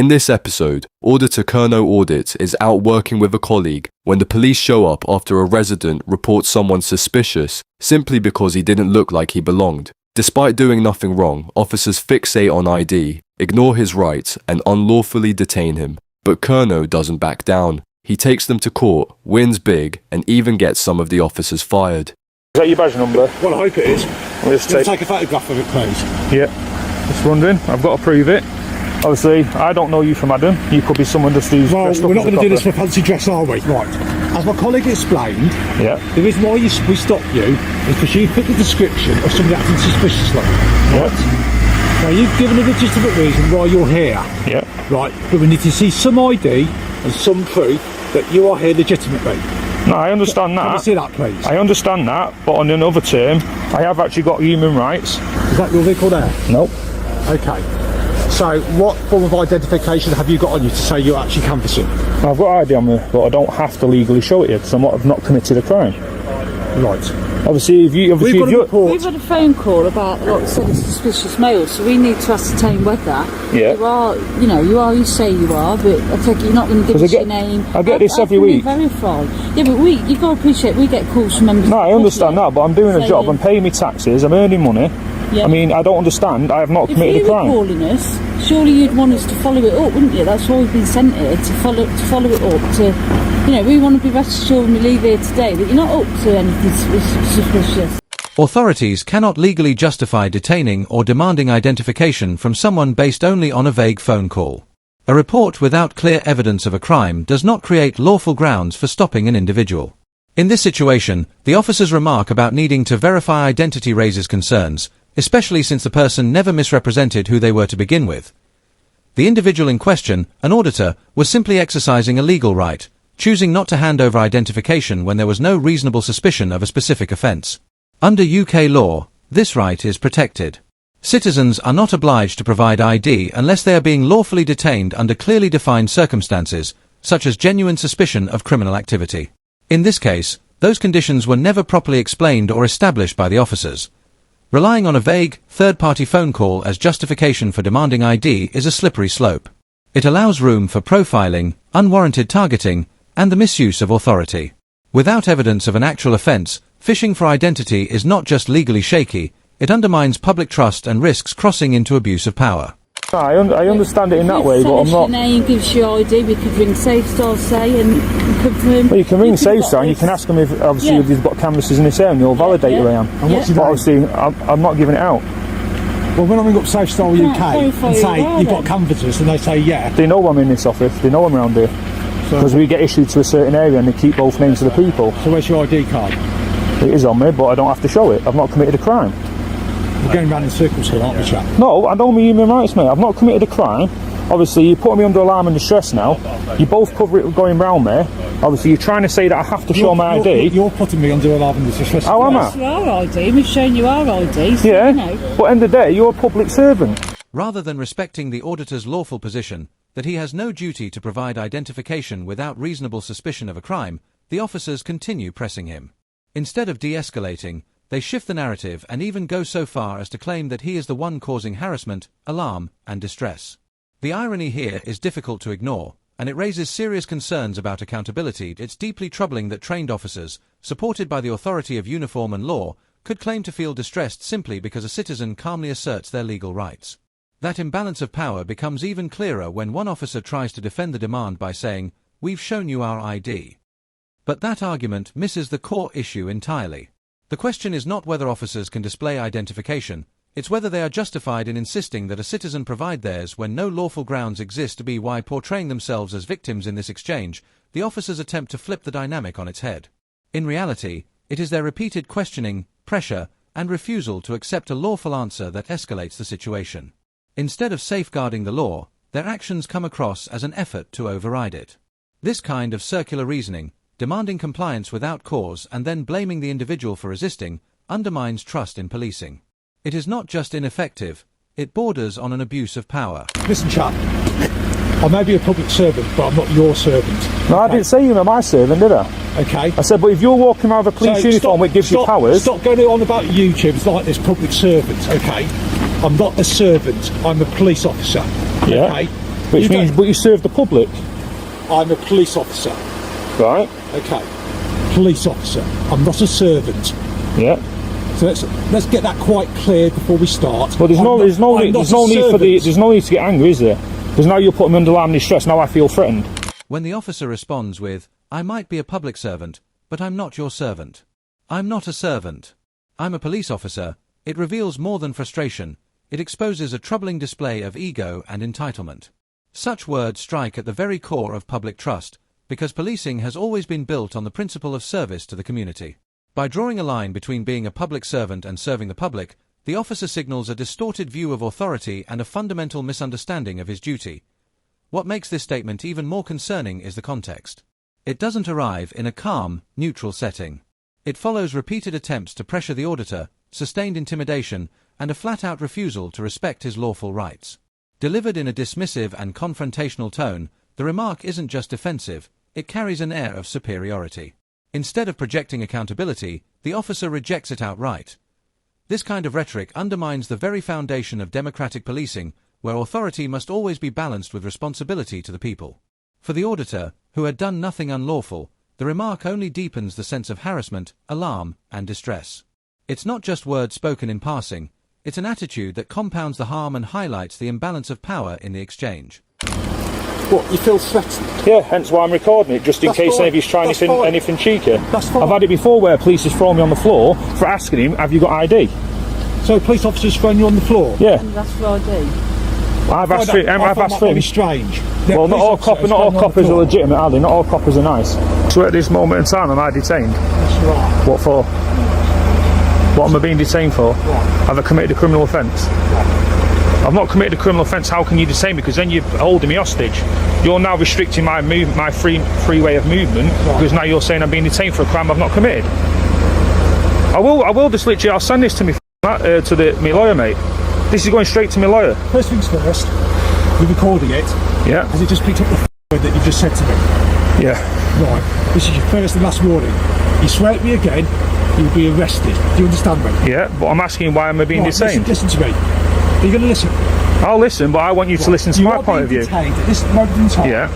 In this episode, Auditor Curno Audit is out working with a colleague when the police show up after a resident reports someone suspicious simply because he didn't look like he belonged. Despite doing nothing wrong, officers fixate on ID, ignore his rights, and unlawfully detain him. But Curno doesn't back down. He takes them to court, wins big, and even gets some of the officers fired. Is that your badge number? Well, I hope it is. We'll just take a photograph of it, please. Yeah. Just wondering. I've got to prove it. Obviously, I don't know you from Adam. You could be someone just who's dressed up. We're not going to do this for fancy dress, are we? Right. As my colleague explained, the reason why we stopped you is because you fit the description of somebody acting suspiciously. Right? Now, you've given a legitimate reason why you're here. Yeah. Right. But we need to see some ID and some proof that you are here legitimately. No, I understand that. Can we see that, please? I understand that, but on another term, I have actually got human rights. Is that your vehicle there? Nope. Okay. So, what form of identification have you got on you to say you're actually canvassing? I've got ID on me, but I don't have to legally show it yet because I've not committed a crime. Right. Obviously, if you... We've had a phone call about some suspicious males, so we need to ascertain whether you say you are, but I think you're not going to give us your name. I get this every week. Verify. Yeah, but you've got to appreciate we get calls from members. No, I understand that, but I'm doing a job, I'm paying me taxes, I'm earning money. Yeah. I mean, I don't understand. I have not committed a crime. If you were calling us, surely you'd want us to follow it up, wouldn't you? That's why we've been sent here, to follow it up. We want to be rest assured when we leave here today that you're not up to anything suspicious. Authorities cannot legally justify detaining or demanding identification from someone based only on a vague phone call. A report without clear evidence of a crime does not create lawful grounds for stopping an individual. In this situation, the officer's remark about needing to verify identity raises concerns, especially since the person never misrepresented who they were to begin with. The individual in question, an auditor, was simply exercising a legal right, choosing not to hand over identification when there was no reasonable suspicion of a specific offence. Under UK law, this right is protected. Citizens are not obliged to provide ID unless they are being lawfully detained under clearly defined circumstances, such as genuine suspicion of criminal activity. In this case, those conditions were never properly explained or established by the officers. Relying on a vague, third-party phone call as justification for demanding ID is a slippery slope. It allows room for profiling, unwarranted targeting, and the misuse of authority. Without evidence of an actual offence, fishing for identity is not just legally shaky, it undermines public trust and risks crossing into abuse of power. I understand it in that way, but I'm not... If your name gives you ID, we could ring SafeStar, say, and confirm... Well, you can ring SafeStar and you can ask them if, obviously, if you've got canvases in this area and you'll validate who I am. And what's your name? Obviously, I'm not giving it out. Well, when I ring up SafeStar UK and say, you've got canvases, and they say, yeah... They know I'm in this office, they know I'm around here. Because we get issued to a certain area and they keep both names of the people. So where's your ID card? It is on me, but I don't have to show it. I've not committed a crime. We're going round in circles here, aren't we, chap? No, I don't mean human rights, mate. I've not committed a crime. Obviously, you're putting me under alarm and distress now. You both cover it going round me. Obviously, you're trying to say that I have to show my ID. You're putting me under alarm and distress. How am I? It's our ID. We've shown you our ID. So yeah, but at the end of the day, you're a public servant. Rather than respecting the auditor's lawful position, that he has no duty to provide identification without reasonable suspicion of a crime, the officers continue pressing him. Instead of de-escalating, they shift the narrative and even go so far as to claim that he is the one causing harassment, alarm, and distress. The irony here is difficult to ignore, and it raises serious concerns about accountability. It's deeply troubling that trained officers, supported by the authority of uniform and law, could claim to feel distressed simply because a citizen calmly asserts their legal rights. That imbalance of power becomes even clearer when one officer tries to defend the demand by saying, "We've shown you our ID." But that argument misses the core issue entirely. The question is not whether officers can display identification, it's whether they are justified in insisting that a citizen provide theirs when no lawful grounds exist to be why portraying themselves as victims in this exchange, the officers attempt to flip the dynamic on its head. In reality, it is their repeated questioning, pressure, and refusal to accept a lawful answer that escalates the situation. Instead of safeguarding the law, their actions come across as an effort to override it. This kind of circular reasoning, demanding compliance without cause and then blaming the individual for resisting, undermines trust in policing. It is not just ineffective, it borders on an abuse of power. Listen, chap, I may be a public servant, but I'm not your servant. No, okay? I didn't say you were my servant, did I? Okay. I said, but if you're walking around with a police uniform which gives you powers... Stop going on about YouTube, it's like this public servant, okay? I'm not a servant, I'm a police officer, yeah. okay? Which means, but you serve the public. I'm a police officer. Right. Okay. Police officer. I'm not a servant. Yeah. So let's get that quite clear before we start. Well, there's no need to get angry, is there? Because now you're putting me under alarm and distress. Now I feel threatened. When the officer responds with, "I might be a public servant, but I'm not your servant. I'm not a servant. I'm a police officer," it reveals more than frustration. It exposes a troubling display of ego and entitlement. Such words strike at the very core of public trust, because policing has always been built on the principle of service to the community. By drawing a line between being a public servant and serving the public, the officer signals a distorted view of authority and a fundamental misunderstanding of his duty. What makes this statement even more concerning is the context. It doesn't arrive in a calm, neutral setting. It follows repeated attempts to pressure the auditor, sustained intimidation, and a flat-out refusal to respect his lawful rights. Delivered in a dismissive and confrontational tone, the remark isn't just defensive, it carries an air of superiority. Instead of projecting accountability, the officer rejects it outright. This kind of rhetoric undermines the very foundation of democratic policing, where authority must always be balanced with responsibility to the people. For the auditor, who had done nothing unlawful, the remark only deepens the sense of harassment, alarm, and distress. It's not just words spoken in passing, it's an attitude that compounds the harm and highlights the imbalance of power in the exchange. What, you feel threatened? Yeah, hence why I'm recording it, just in case anybody's trying anything cheeky. That's fine. I've had it before where police has thrown me on the floor for asking him, "Have you got ID?" So police officers thrown you on the floor? Yeah. And that's what I do. I've asked for him. Very strange. Well, not all coppers are legitimate, are they? Not all coppers are nice. So at this moment in time, am I detained? That's right. What for? What am I being detained for? Have I committed a criminal offence? I've not committed a criminal offence. How can you detain me? Because then you're holding me hostage. You're now restricting my free way of movement, because now you're saying I'm being detained for a crime I've not committed. I will just literally. I'll send this to me my lawyer, mate. This is going straight to my lawyer. First things first, we're recording it. Yeah. Has it just picked up the word that you just said to me? Yeah. Right. This is your first and last warning. You swear at me again, you'll be arrested. Do you understand me? Yeah, but I'm asking why am I being detained? Listen to me. Are you going to listen? I'll listen, but I want you to listen to my point of view. Detained at this moment in time. Yeah.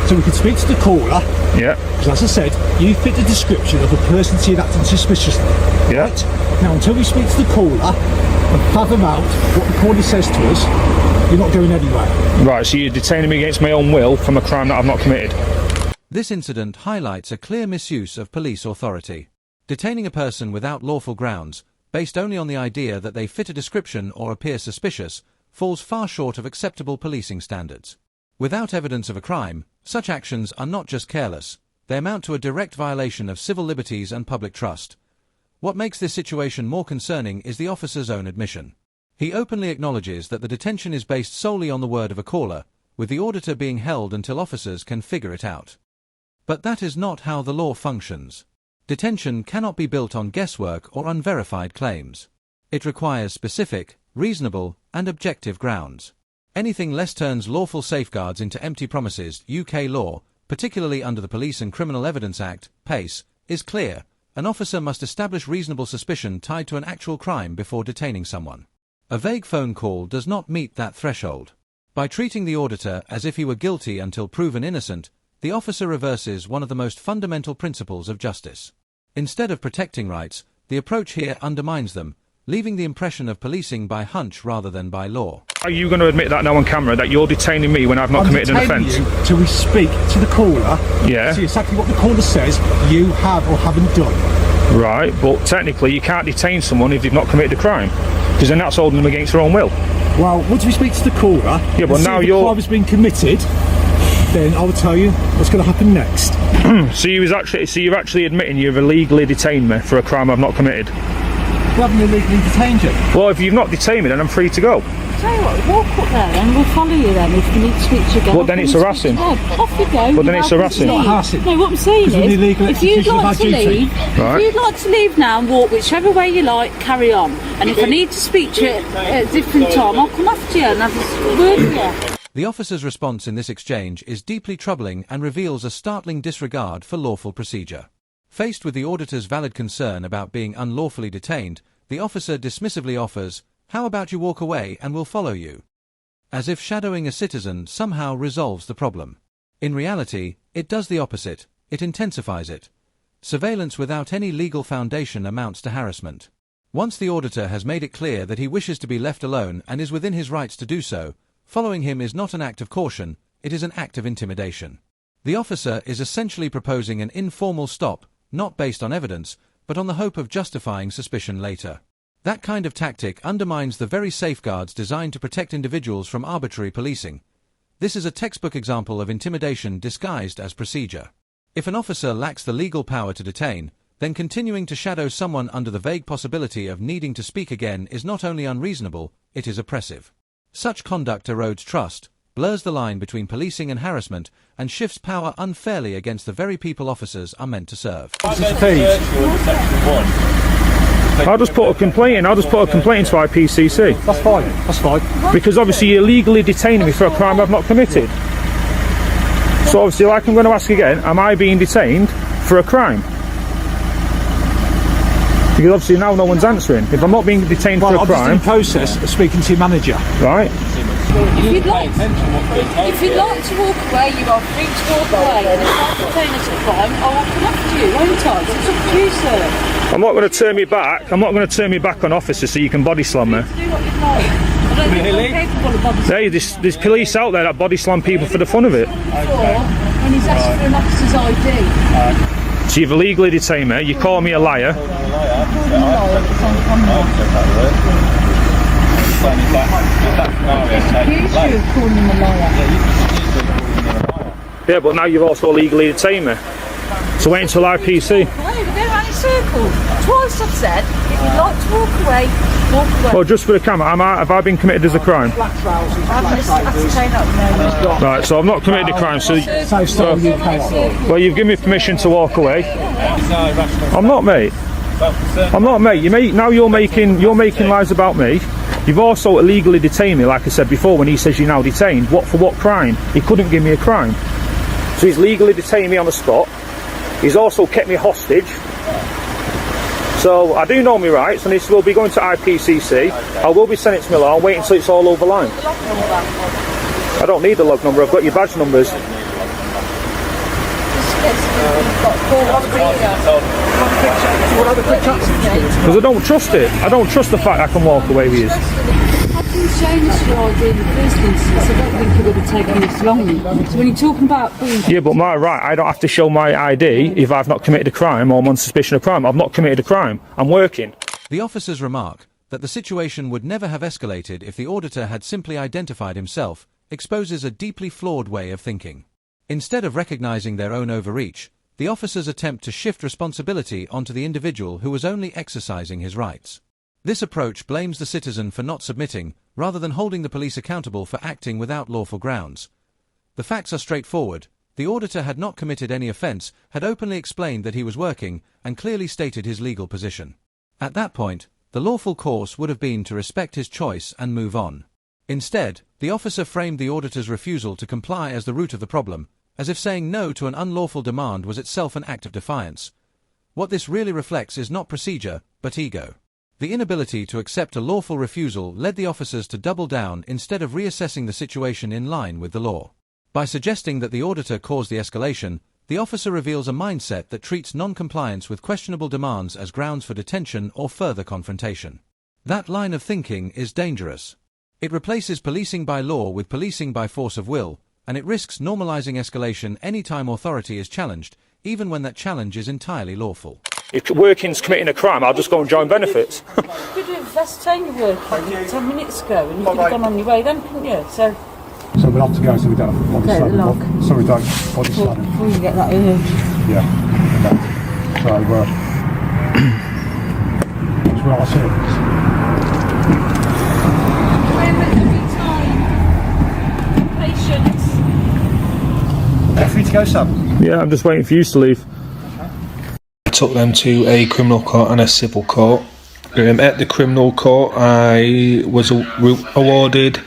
So we can speak to the caller. Yeah. Because as I said, you fit the description of a person seen acting suspiciously. Yeah. Right? Now, until we speak to the caller and fathom out what the caller says to us, you're not going anywhere. Right, so you're detaining me against my own will from a crime that I've not committed. This incident highlights a clear misuse of police authority. Detaining a person without lawful grounds, based only on the idea that they fit a description or appear suspicious, falls far short of acceptable policing standards. Without evidence of a crime, such actions are not just careless, they amount to a direct violation of civil liberties and public trust. What makes this situation more concerning is the officer's own admission. He openly acknowledges that the detention is based solely on the word of a caller, with the auditor being held until officers can figure it out. But that is not how the law functions. Detention cannot be built on guesswork or unverified claims. It requires specific, reasonable, and objective grounds. Anything less turns lawful safeguards into empty promises. UK law, particularly under the Police and Criminal Evidence Act, PACE, is clear. An officer must establish reasonable suspicion tied to an actual crime before detaining someone. A vague phone call does not meet that threshold. By treating the auditor as if he were guilty until proven innocent, the officer reverses one of the most fundamental principles of justice. Instead of protecting rights, the approach here undermines them, leaving the impression of policing by hunch rather than by law. Are you going to admit that now on camera, that you're detaining me when I've not committed an offence? Till we speak to the caller. Yeah. See exactly what the caller says you have or haven't done. Right, but technically you can't detain someone if they've not committed a crime, because then that's holding them against their own will. Well, once we speak to the caller, yeah, but now the crime has been committed, then I will tell you what's going to happen next. So you're actually admitting you've illegally detained me for a crime I've not committed? We haven't illegally detained you. Well, if you've not detained me, then I'm free to go. Tell you what, walk up there then, we'll follow you then if you need to speak to you again. But then it's harassing. Off you go. But then it's harassing. It's not harassing. No, what I'm saying is, if you'd like to leave, right. if you'd like to leave now and walk whichever way you like, carry on. And if I need to speak to you at a different time, I'll come after you and have a word with you. The officer's response in this exchange is deeply troubling and reveals a startling disregard for lawful procedure. Faced with the auditor's valid concern about being unlawfully detained, the officer dismissively offers, "How about you walk away and we'll follow you?" as if shadowing a citizen somehow resolves the problem. In reality, it does the opposite, it intensifies it. Surveillance without any legal foundation amounts to harassment. Once the auditor has made it clear that he wishes to be left alone and is within his rights to do so, following him is not an act of caution, it is an act of intimidation. The officer is essentially proposing an informal stop, not based on evidence, but on the hope of justifying suspicion later. That kind of tactic undermines the very safeguards designed to protect individuals from arbitrary policing. This is a textbook example of intimidation disguised as procedure. If an officer lacks the legal power to detain, then continuing to shadow someone under the vague possibility of needing to speak again is not only unreasonable, it is oppressive. Such conduct erodes trust, blurs the line between policing and harassment, and shifts power unfairly against the very people officers are meant to serve. I'll just put a complaint in. I'll just put a complaint into IPCC. That's fine. That's fine. Because obviously you're illegally detaining me for a crime I've not committed. So obviously, like I'm going to ask again, am I being detained for a crime? Because obviously now no one's answering. If I'm not being detained for a crime... I'm just in the process of speaking to your manager. Right. If you'd like to walk away, you are free to walk away. And if I detain us a crime, I will come after you, won't I? So it's up to you, sir. I'm not going to turn me back. I'm not going to turn me back on officers so you can body slam me. Do what you'd like. I don't think I'm capable of body slamming. Hey, there's police out there that body slam people for the fun of it. When he's asked for an officer's ID. So you've illegally detained me, you call me a liar. Yeah, but now you've also illegally detained me. So wait until IPC. Go around in circles. Twice I've said, if you'd like to walk away, walk away. Well, just for the camera, have I been committed as a crime? Right, so I've not committed a crime, so... Well, you've given me permission to walk away. I'm not, mate. I'm not, mate. Now you're making lies about me. You've also illegally detained me, like I said before, when he says you're now detained. For what crime? He couldn't give me a crime. So he's legally detained me on the spot. He's also kept me hostage. So I do know my rights, and this will be going to IPCC. I will be sent it to Milan. I'll wait until it's all over the line. I don't need the log number. I've got your badge numbers. Because I don't trust it. I don't trust the fact I can walk away with you. I didn't show this your ID in the first instance. I don't think it would have taken this long. So when you're talking about being... Yeah, but I don't have to show my ID if I've not committed a crime or I'm on suspicion of crime. I've not committed a crime. I'm working. The officer's remark that the situation would never have escalated if the auditor had simply identified himself exposes a deeply flawed way of thinking. Instead of recognizing their own overreach, the officers attempt to shift responsibility onto the individual who was only exercising his rights. This approach blames the citizen for not submitting, rather than holding the police accountable for acting without lawful grounds. The facts are straightforward. The auditor had not committed any offence, had openly explained that he was working, and clearly stated his legal position. At that point, the lawful course would have been to respect his choice and move on. Instead, the officer framed the auditor's refusal to comply as the root of the problem, as if saying no to an unlawful demand was itself an act of defiance. What this really reflects is not procedure, but ego. The inability to accept a lawful refusal led the officers to double down instead of reassessing the situation in line with the law. By suggesting that the auditor caused the escalation, the officer reveals a mindset that treats non-compliance with questionable demands as grounds for detention or further confrontation. That line of thinking is dangerous. It replaces policing by law with policing by force of will, and it risks normalizing escalation any time authority is challenged, even when that challenge is entirely lawful. If working's committing a crime, I'll just go and join benefits. You could have last time you were working 10 minutes ago, and you could have gone on your way then, couldn't you? So we'll have to go so we don't have body slam. So we don't body slam. Before you get that urge. Yeah. Okay. So, it's what I said. Free to go, Sam? Yeah, I'm just waiting for you to leave. I took them to a criminal court and a civil court. At the criminal court, I was awarded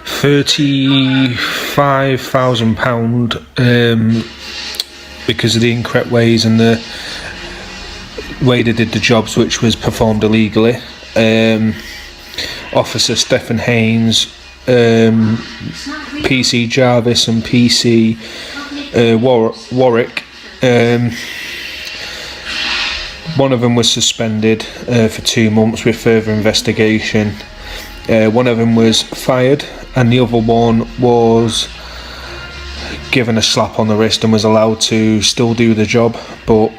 £35,000 because of the incorrect ways and the way they did the jobs, which was performed illegally. Officer Stephen Haynes PC Jarvis and PC Warwick. One of them was suspended for 2 months with further investigation. One of them was fired, and the other one was given a slap on the wrist and was allowed to still do the job, but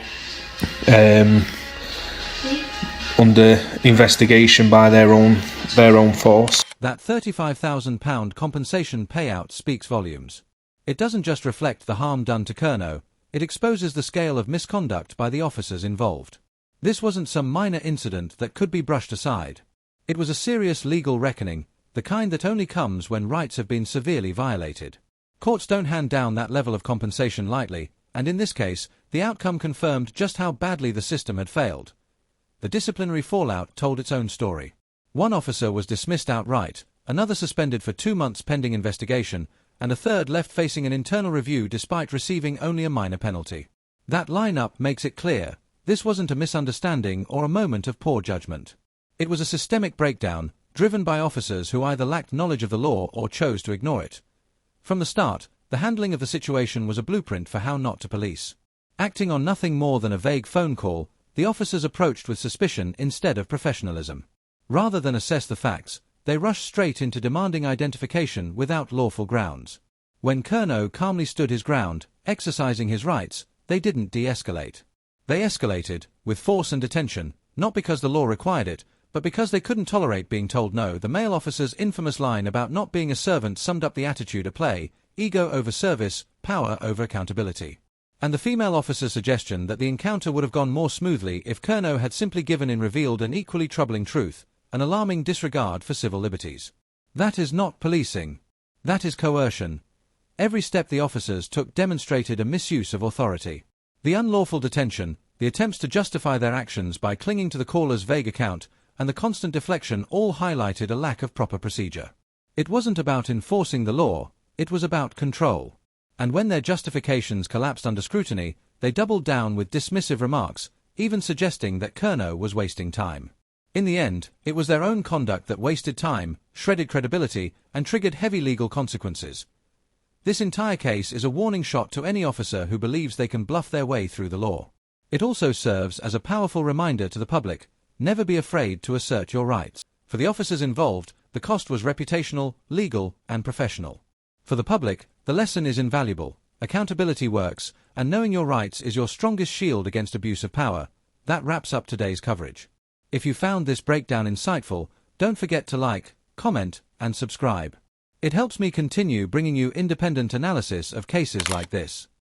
under investigation by their own force. That £35,000 compensation payout speaks volumes. It doesn't just reflect the harm done to Curnow, it exposes the scale of misconduct by the officers involved. This wasn't some minor incident that could be brushed aside. It was a serious legal reckoning, the kind that only comes when rights have been severely violated. Courts don't hand down that level of compensation lightly, and in this case, the outcome confirmed just how badly the system had failed. The disciplinary fallout told its own story. One officer was dismissed outright, another suspended for 2 months pending investigation, and a third left facing an internal review despite receiving only a minor penalty. That lineup makes it clear, this wasn't a misunderstanding or a moment of poor judgment. It was a systemic breakdown, driven by officers who either lacked knowledge of the law or chose to ignore it. From the start, the handling of the situation was a blueprint for how not to police. Acting on nothing more than a vague phone call, the officers approached with suspicion instead of professionalism. Rather than assess the facts, they rushed straight into demanding identification without lawful grounds. When Curnow calmly stood his ground, exercising his rights, they didn't de-escalate. They escalated, with force and detention, not because the law required it, but because they couldn't tolerate being told no. The male officer's infamous line about not being a servant summed up the attitude at play: ego over service, power over accountability. And the female officer's suggestion that the encounter would have gone more smoothly if Curnow had simply given in revealed an equally troubling truth, an alarming disregard for civil liberties. That is not policing. That is coercion. Every step the officers took demonstrated a misuse of authority. The unlawful detention, the attempts to justify their actions by clinging to the caller's vague account, and the constant deflection all highlighted a lack of proper procedure. It wasn't about enforcing the law, it was about control. And when their justifications collapsed under scrutiny, they doubled down with dismissive remarks, even suggesting that Curnow was wasting time. In the end, it was their own conduct that wasted time, shredded credibility, and triggered heavy legal consequences. This entire case is a warning shot to any officer who believes they can bluff their way through the law. It also serves as a powerful reminder to the public: never be afraid to assert your rights. For the officers involved, the cost was reputational, legal, and professional. For the public, the lesson is invaluable. Accountability works, and knowing your rights is your strongest shield against abuse of power. That wraps up today's coverage. If you found this breakdown insightful, don't forget to like, comment, and subscribe. It helps me continue bringing you independent analysis of cases like this.